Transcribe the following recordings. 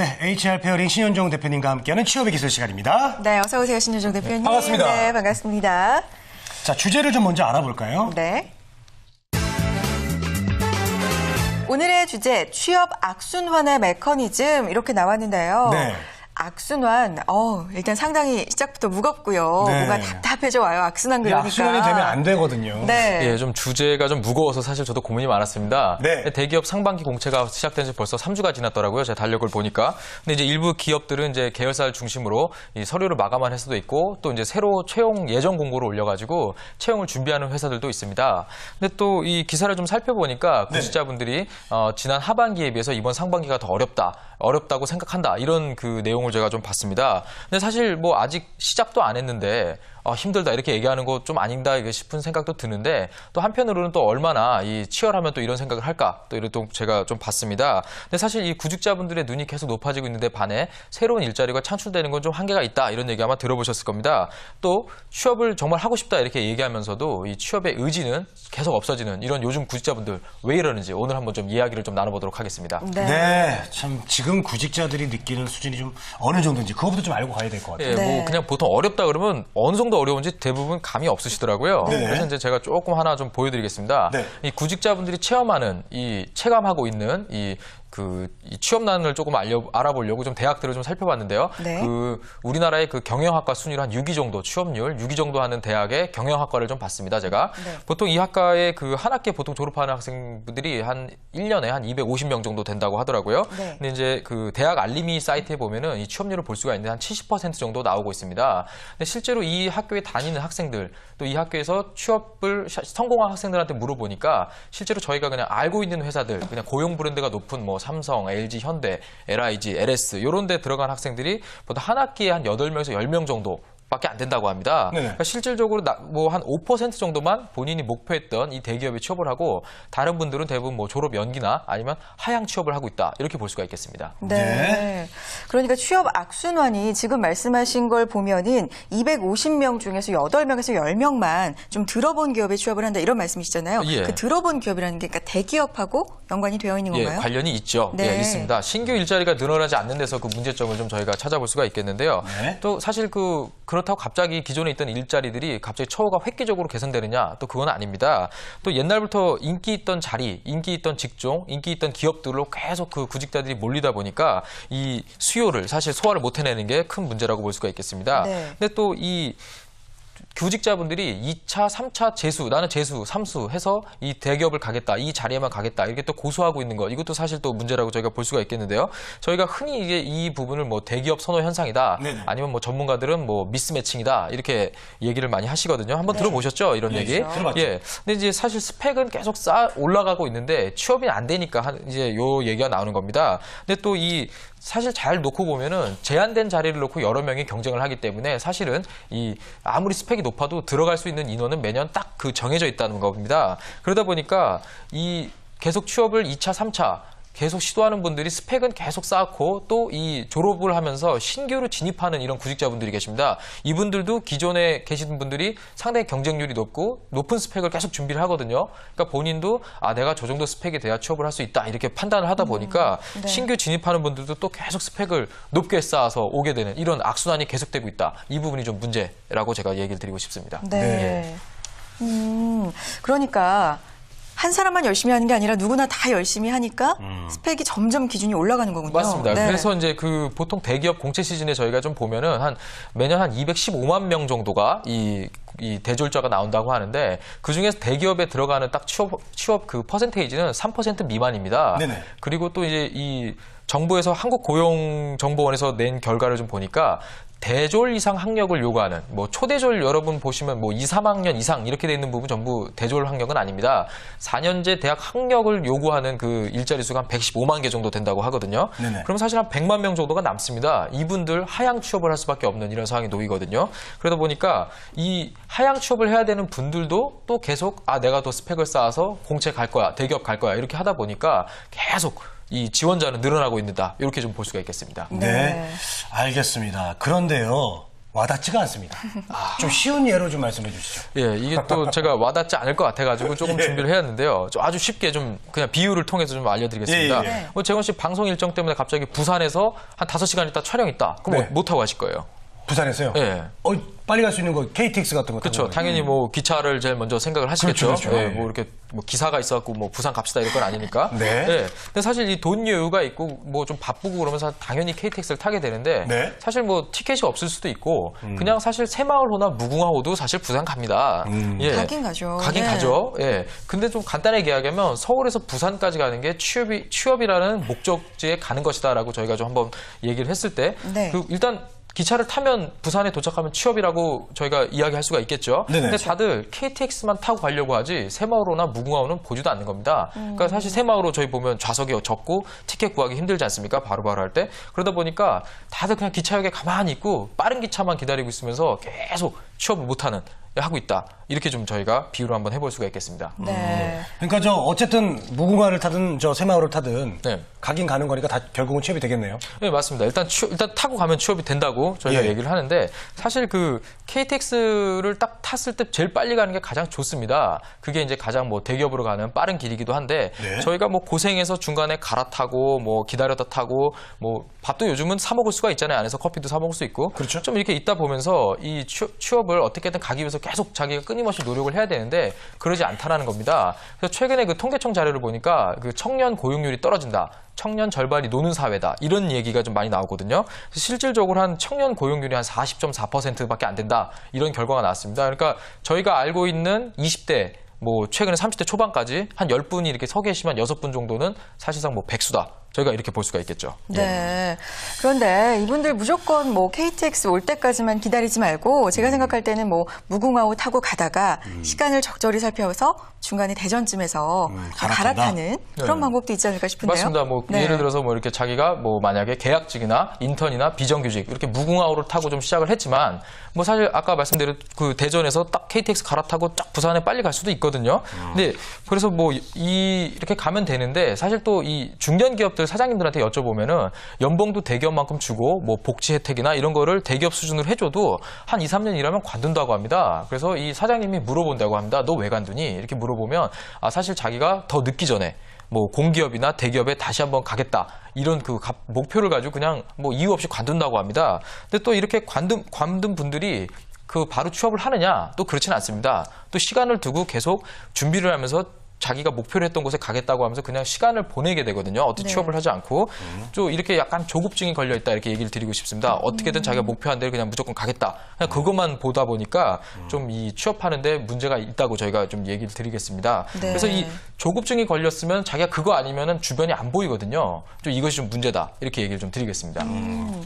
네, HR 페어링 신현종 대표님과 함께하는 취업의 기술 시간입니다. 네, 어서 오세요, 신현종 대표님. 반갑습니다. 네, 반갑습니다. 자, 주제를 좀 먼저 알아볼까요? 네. 오늘의 주제, 취업 악순환의 메커니즘 이렇게 나왔는데요. 네. 악순환, 일단 상당히 시작부터 무겁고요. 네. 뭔가 답답해져 와요. 악순환 이게 그러니까. 악순환이 되면 안 되거든요. 네. 예, 좀 주제가 좀 무거워서 사실 저도 고민이 많았습니다. 네. 대기업 상반기 공채가 시작된 지 벌써 3주가 지났더라고요. 제 달력을 보니까. 근데 이제 일부 기업들은 이제 계열사를 중심으로 이 서류를 마감한 회사도 있고 또 이제 새로 채용 예정 공고를 올려가지고 채용을 준비하는 회사들도 있습니다. 근데 또 이 기사를 좀 살펴보니까 구직자분들이 지난 하반기에 비해서 이번 상반기가 더 어렵다고 생각한다. 이런 그 내용을 제가 좀 봤습니다. 근데 사실 뭐 아직 시작도 안 했는데 힘들다 이렇게 얘기하는 거 좀 아닌가 싶은 생각도 드는데 또 한편으로는 또 얼마나 이 치열하면 또 이런 생각을 할까 또 이런 또 제가 좀 봤습니다. 근데 사실 이 구직자분들의 눈이 계속 높아지고 있는데 반해 새로운 일자리가 창출되는 건 좀 한계가 있다 이런 얘기 아마 들어보셨을 겁니다. 또 취업을 정말 하고 싶다 이렇게 얘기하면서도 이 취업의 의지는 계속 없어지는 이런 요즘 구직자분들 왜 이러는지 오늘 한번 좀 이야기를 좀 나눠보도록 하겠습니다. 네, 참 지금 구직자들이 느끼는 수준이 좀 어느 정도인지 그거부터 좀 알고 가야 될 것 같아요. 예, 네. 뭐 그냥 보통 어렵다 그러면 어느 정도 어려운지 대부분 감이 없으시더라고요. 네. 그래서 이제 제가 조금 하나 좀 보여드리겠습니다. 네. 이 구직자분들이 체감하고 있는 이 취업난을 조금 알아보려고 좀 대학들을 좀 살펴봤는데요. 네. 우리나라의 그 경영학과 순위로 한 6위 정도, 취업률 6위 정도 하는 대학의 경영학과를 좀 봤습니다, 제가. 네. 보통 이 학과의 그 한 학기에 보통 졸업하는 학생분들이 한 1년에 한 250명 정도 된다고 하더라고요. 네. 근데 이제 그 대학 알림이 사이트에 보면은 이 취업률을 볼 수가 있는데 한 70% 정도 나오고 있습니다. 근데 실제로 이 학교에 다니는 학생들, 또 이 학교에서 취업을 성공한 학생들한테 물어보니까 실제로 저희가 그냥 알고 있는 회사들, 그냥 고용 브랜드가 높은 뭐 삼성, LG, 현대, LIG, LS 이런 데 들어간 학생들이 보통 한 학기에 한 8명에서 10명 정도 밖에 안 된다고 합니다. 그러니까 실질적으로 뭐 한 5% 정도만 본인이 목표했던 이 대기업에 취업을 하고 다른 분들은 대부분 뭐 졸업 연기나 아니면 하향 취업을 하고 있다. 이렇게 볼 수가 있겠습니다. 네. 네. 그러니까 취업 악순환이 지금 말씀하신 걸 보면은 250명 중에서 8명에서 10명만 좀 들어본 기업에 취업을 한다 이런 말씀이시잖아요. 예. 그 들어본 기업이라는 게 그러니까 대기업하고 연관이 되어 있는 예, 건가요? 관련이 있죠. 네. 예, 있습니다. 신규 일자리가 늘어나지 않는 데서 그 문제점을 좀 저희가 찾아볼 수가 있겠는데요. 네. 또 사실 그렇다고 갑자기 기존에 있던 일자리들이 갑자기 처우가 획기적으로 개선되느냐? 또 그건 아닙니다. 또 옛날부터 인기 있던 자리, 인기 있던 직종, 인기 있던 기업들로 계속 그 구직자들이 몰리다 보니까 이 수요를 사실 소화를 못 해내는 게 큰 문제라고 볼 수가 있겠습니다. 네. 근데 또 이 구직자분들이 2차, 3차 재수, 나는 재수, 삼수 해서 이 대기업을 가겠다, 이 자리에만 가겠다, 이렇게 또 고수하고 있는 것, 이것도 사실 또 문제라고 저희가 볼 수가 있겠는데요. 저희가 흔히 이제 이 부분을 뭐 대기업 선호 현상이다, 네네. 아니면 뭐 전문가들은 뭐 미스매칭이다, 이렇게 얘기를 많이 하시거든요. 한번 들어보셨죠? 이런 얘기? 들어봤죠. 예. 근데 이제 사실 스펙은 계속 올라가고 있는데 취업이 안 되니까 이제 요 얘기가 나오는 겁니다. 근데 또 사실 잘 놓고 보면은 제한된 자리를 놓고 여러 명이 경쟁을 하기 때문에 사실은 아무리 스펙이 높아도 들어갈 수 있는 인원은 매년 딱 정해져 있다는 겁니다. 그러다 보니까 계속 취업을 2차, 3차 계속 시도하는 분들이 스펙은 계속 쌓고 또 졸업을 하면서 신규로 진입하는 이런 구직자분들이 계십니다. 이분들도 기존에 계시던 분들이 상당히 경쟁률이 높은 스펙을 계속 준비를 하거든요. 그러니까 본인도 내가 저 정도 스펙이 돼야 취업을 할 수 있다 이렇게 판단을 하다 보니까 네. 신규 진입하는 분들도 또 계속 스펙을 높게 쌓아서 오게 되는 이런 악순환이 계속되고 있다. 이 부분이 좀 문제라고 제가 얘기를 드리고 싶습니다. 네. 그러니까 한 사람만 열심히 하는 게 아니라 누구나 다 열심히 하니까 스펙이 점점 기준이 올라가는 거군요. 맞습니다. 네. 그래서 이제 보통 대기업 공채 시즌에 저희가 좀 보면은 매년 한 215만 명 정도가 이 대졸자가 나온다고 하는데 그 중에서 대기업에 들어가는 딱 취업 그 퍼센테이지는 3% 미만입니다. 네네. 그리고 또 이제 정부에서 한국고용정보원에서 낸 결과를 좀 보니까 대졸 이상 학력을 요구하는 초대졸 여러분 보시면 2, 3학년 이상 이렇게 돼 있는 부분 전부 대졸 학력은 아닙니다. 4년제 대학 학력을 요구하는 그 일자리 수가 한 115만 개 정도 된다고 하거든요. 네네. 그럼 사실 한 100만 명 정도가 남습니다. 이분들 하향 취업을 할 수밖에 없는 이런 상황이 놓이거든요. 그러다 보니까 이 하향 취업을 해야 되는 분들도 또 계속 내가 더 스펙을 쌓아서 공채 갈 거야, 대기업 갈 거야 이렇게 하다 보니까 계속 이 지원자는 늘어나고 있다. 이렇게 좀 볼 수가 있겠습니다. 네, 알겠습니다. 그런데요, 와닿지가 않습니다. 좀 쉬운 예로 좀 말씀해 주시죠. 예, 이게 또 제가 와닿지 않을 것 같아가지고 조금 준비를 해왔는데요. 좀 아주 쉽게 좀 그냥 비유를 통해서 좀 알려드리겠습니다. 예. 뭐 재건 씨 방송 일정 때문에 갑자기 부산에서 한 5시간 있다 촬영 있다. 그럼 네. 못 타고 가실 거예요. 부산에서요? 예. 빨리 갈 수 있는 거 KTX 같은 거. 그렇죠. 당연히 뭐 기차를 제일 먼저 생각을 하시겠죠. 그렇죠, 그렇죠. 예, 뭐 이렇게 뭐 기사가 있어갖고 뭐 부산 갑시다 이런 건 아니니까. 네. 예. 근데 사실 이 돈 여유가 있고 뭐 좀 바쁘고 그러면서 당연히 KTX를 타게 되는데 네. 사실 뭐 티켓이 없을 수도 있고 그냥 사실 새마을호나 무궁화호도 사실 부산 갑니다. 예. 가긴 가죠. 가긴 네. 가죠. 예. 근데 좀 간단하게 이야기하면 서울에서 부산까지 가는 게 취업이라는 목적지에 가는 것이다라고 저희가 좀 한번 얘기를 했을 때 네. 그 일단 기차를 타면 부산에 도착하면 취업이라고 저희가 이야기할 수가 있겠죠. 네네. 근데 다들 KTX만 타고 가려고 하지 새마을호나 무궁화호는 보지도 않는 겁니다. 그러니까 사실 새마을호 저희 보면 좌석이 적고 티켓 구하기 힘들지 않습니까? 바로바로 할 때. 그러다 보니까 다들 그냥 기차역에 가만히 있고 빠른 기차만 기다리고 있으면서 계속 취업을 못하는 하고 있다. 이렇게 좀 저희가 비유를 한번 해볼 수가 있겠습니다. 네. 그러니까 저 어쨌든 무궁화를 타든 저 새마을을 타든 네. 가긴 가는 거니까 다 결국은 취업이 되겠네요. 네, 맞습니다. 일단 타고 가면 취업이 된다고 저희가 예. 얘기를 하는데 사실 그 KTX를 딱 탔을 때 제일 빨리 가는 게 가장 좋습니다. 그게 이제 가장 뭐 대기업으로 가는 빠른 길이기도 한데 네. 저희가 뭐 고생해서 중간에 갈아타고 뭐 기다렸다 타고 뭐 밥도 요즘은 사 먹을 수가 있잖아요. 안에서 커피도 사 먹을 수 있고 그렇죠. 좀 이렇게 있다 보면서 이 취업을 어떻게든 가기 위해서 계속 자기가 끊임없이 노력을 해야 되는데 그러지 않다라는 겁니다. 그래서 최근에 그 통계청 자료를 보니까 그 청년 고용률이 떨어진다. 청년 절반이 노는 사회다. 이런 얘기가 좀 많이 나오거든요. 실질적으로 한 청년 고용률이 한 40.4%밖에 안 된다. 이런 결과가 나왔습니다. 그러니까 저희가 알고 있는 20대 뭐 최근에 30대 초반까지 한 10분이 이렇게 서 계시면 6분 정도는 사실상 뭐 백수다. 저희가 이렇게 볼 수가 있겠죠. 네. 그런데 이분들 무조건 뭐 KTX 올 때까지만 기다리지 말고 제가 생각할 때는 뭐 무궁화호 타고 가다가 시간을 적절히 살펴서 중간에 대전쯤에서 갈아타는 그런 네. 방법도 있지 않을까 싶은데요. 맞습니다. 뭐 네. 예를 들어서 뭐 이렇게 자기가 뭐 만약에 계약직이나 인턴이나 비정규직 이렇게 무궁화호를 타고 좀 시작을 했지만 뭐 사실 아까 말씀드린 그 대전에서 딱 KTX 갈아타고 쫙 부산에 빨리 갈 수도 있거든요. 근데 그래서 뭐 이렇게 가면 되는데 사실 또 이 중견 기업들 사장님들한테 여쭤보면은 연봉도 대기업만큼 주고 뭐 복지 혜택이나 이런 거를 대기업 수준으로 해줘도 한 2, 3년 일하면 관둔다고 합니다. 그래서 이 사장님이 물어본다고 합니다. 너 왜 관두니? 이렇게 물어보면 아 사실 자기가 더 늦기 전에 뭐 공기업이나 대기업에 다시 한번 가겠다. 이런 그 목표를 가지고 그냥 뭐 이유 없이 관둔다고 합니다. 근데 또 이렇게 관둔 분들이 그 바로 취업을 하느냐? 또 그렇지는 않습니다. 또 시간을 두고 계속 준비를 하면서 자기가 목표로 했던 곳에 가겠다고 하면서 그냥 시간을 보내게 되거든요. 어떻게 네. 취업을 하지 않고 좀 이렇게 약간 조급증이 걸려 있다 이렇게 얘기를 드리고 싶습니다. 어떻게든 자기가 목표한 대로 그냥 무조건 가겠다. 그냥 그것만 보다 보니까 좀 이 취업하는데 문제가 있다고 저희가 좀 얘기를 드리겠습니다. 네. 그래서 이 조급증이 걸렸으면 자기가 그거 아니면은 주변이 안 보이거든요. 좀 이것이 좀 문제다 이렇게 얘기를 좀 드리겠습니다.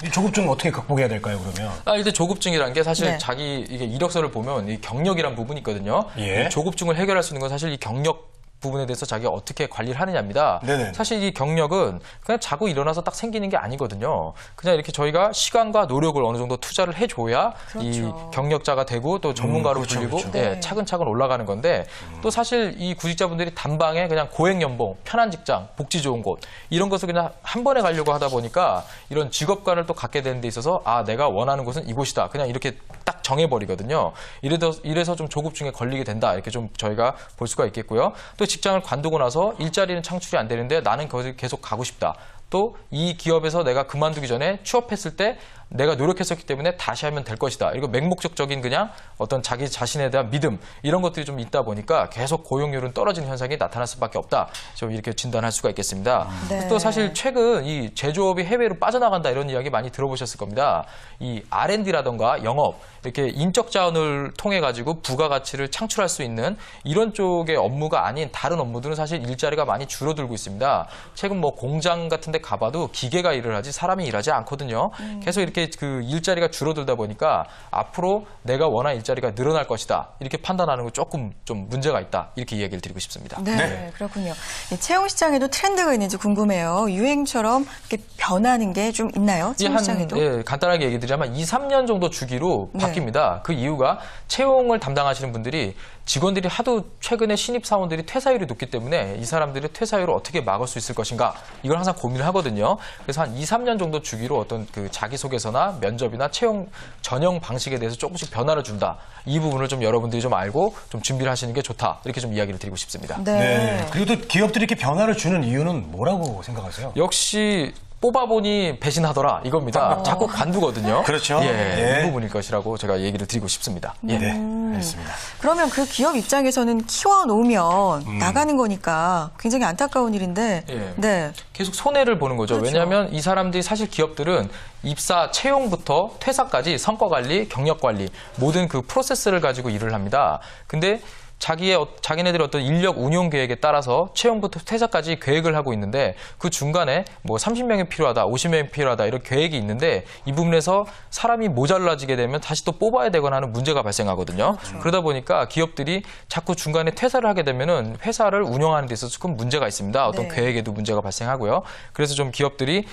이 조급증 어떻게 극복해야 될까요, 그러면? 일단 조급증이라는 게 사실 네. 자기 이게 이력서를 보면 이 경력이란 부분이 있거든요. 예. 이 조급증을 해결할 수 있는 건 사실 이 경력 부분에 대해서 자기가 어떻게 관리를 하느냐입니다. 네네. 사실 이 경력은 그냥 자고 일어나서 딱 생기는 게 아니거든요. 그냥 이렇게 저희가 시간과 노력을 어느 정도 투자를 해줘야 이 그렇죠. 경력자가 되고 또 전문가로 그렇죠, 불리고 그렇죠. 예, 네. 차근차근 올라가는 건데 또 사실 이 구직자분들이 단방에 그냥 고액 연봉, 편한 직장, 복지 좋은 곳 이런 것을 그냥 한 번에 가려고 하다 보니까 이런 직업관을 또 갖게 되는 데 있어서 아 내가 원하는 곳은 이곳이다. 그냥 이렇게 딱 정해버리거든요. 이래서 좀 조급증에 걸리게 된다. 이렇게 좀 저희가 볼 수가 있겠고요. 또 직장을 관두고 나서 일자리는 창출이 안 되는데 나는 거기 계속 가고 싶다. 또 이 기업에서 내가 그만두기 전에 취업했을 때 내가 노력했었기 때문에 다시 하면 될 것이다. 이거 맹목적적인 그냥 어떤 자기 자신에 대한 믿음 이런 것들이 좀 있다 보니까 계속 고용률은 떨어지는 현상이 나타날 수밖에 없다. 좀 이렇게 진단할 수가 있겠습니다. 네. 또 사실 최근 이 제조업이 해외로 빠져나간다 이런 이야기 많이 들어보셨을 겁니다. 이 R&D라던가 영업 이렇게 인적 자원을 통해 가지고 부가가치를 창출할 수 있는 이런 쪽의 업무가 아닌 다른 업무들은 사실 일자리가 많이 줄어들고 있습니다. 최근 뭐 공장 같은 데 가봐도 기계가 일을 하지 사람이 일하지 않거든요. 계속 이렇게 그 일자리가 줄어들다 보니까 앞으로 내가 원하는 일자리가 늘어날 것이다. 이렇게 판단하는 거 조금 좀 문제가 있다. 이렇게 이야기를 드리고 싶습니다. 네, 그렇군요. 이 채용 시장에도 트렌드가 있는지 궁금해요. 유행처럼 이렇게 변하는 게 좀 있나요? 채용 시장에도? 간단하게 얘기 드리자면 2, 3년 정도 주기로 네. 바뀝니다. 그 이유가 채용을 담당하시는 분들이 직원들이 하도 최근에 신입 사원들이 퇴사율이 높기 때문에 이 사람들의 퇴사율을 어떻게 막을 수 있을 것인가 이걸 항상 고민을 하거든요. 그래서 한 2, 3년 정도 주기로 어떤 그 자기소개서 대해서나 면접이나 채용 전형 방식에 대해서 조금씩 변화를 준다. 이 부분을 좀 여러분들이 좀 알고 좀 준비를 하시는 게 좋다. 이렇게 좀 이야기를 드리고 싶습니다. 네. 그리고 또 기업들이 이렇게 변화를 주는 이유는 뭐라고 생각하세요? 역시 뽑아보니 배신하더라 이겁니다. 자꾸 관두거든요. 그렇죠. 예, 예. 이 부분일 것이라고 제가 얘기를 드리고 싶습니다. 예. 네, 알겠습니다. 그러면 그 기업 입장에서는 키워놓으면 나가는 거니까 굉장히 안타까운 일인데, 예. 네. 계속 손해를 보는 거죠. 그렇죠. 왜냐하면 이 사람들이 사실 기업들은 입사, 채용부터 퇴사까지 성과관리, 경력관리 모든 그 프로세스를 가지고 일을 합니다. 근데 자기네들의 어떤 인력 운용 계획에 따라서 채용부터 퇴사까지 계획을 하고 있는데 그 중간에 뭐 30명이 필요하다, 50명이 필요하다 이런 계획이 있는데 이 부분에서 사람이 모자라지게 되면 다시 또 뽑아야 되거나 하는 문제가 발생하거든요. 그러다 보니까 기업들이 자꾸 중간에 퇴사를 하게 되면은 회사를 운영하는 데 있어서 큰 문제가 있습니다. 어떤 네. 계획에도 문제가 발생하고요. 그래서 좀 기업들이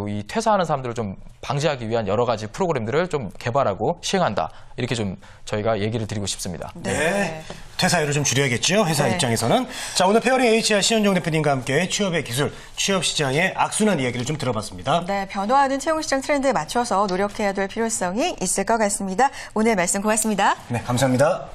이 퇴사하는 사람들을 좀 방지하기 위한 여러 가지 프로그램들을 좀 개발하고 시행한다. 이렇게 좀 저희가 얘기를 드리고 싶습니다. 네. 퇴사율을 좀 줄여야겠죠, 회사 네. 입장에서는. 자, 오늘 페어링 HR 신현종 대표님과 함께 취업의 기술, 취업 시장의 악순환 이야기를 좀 들어봤습니다. 네, 변화하는 채용시장 트렌드에 맞춰서 노력해야 될 필요성이 있을 것 같습니다. 오늘 말씀 고맙습니다. 네, 감사합니다.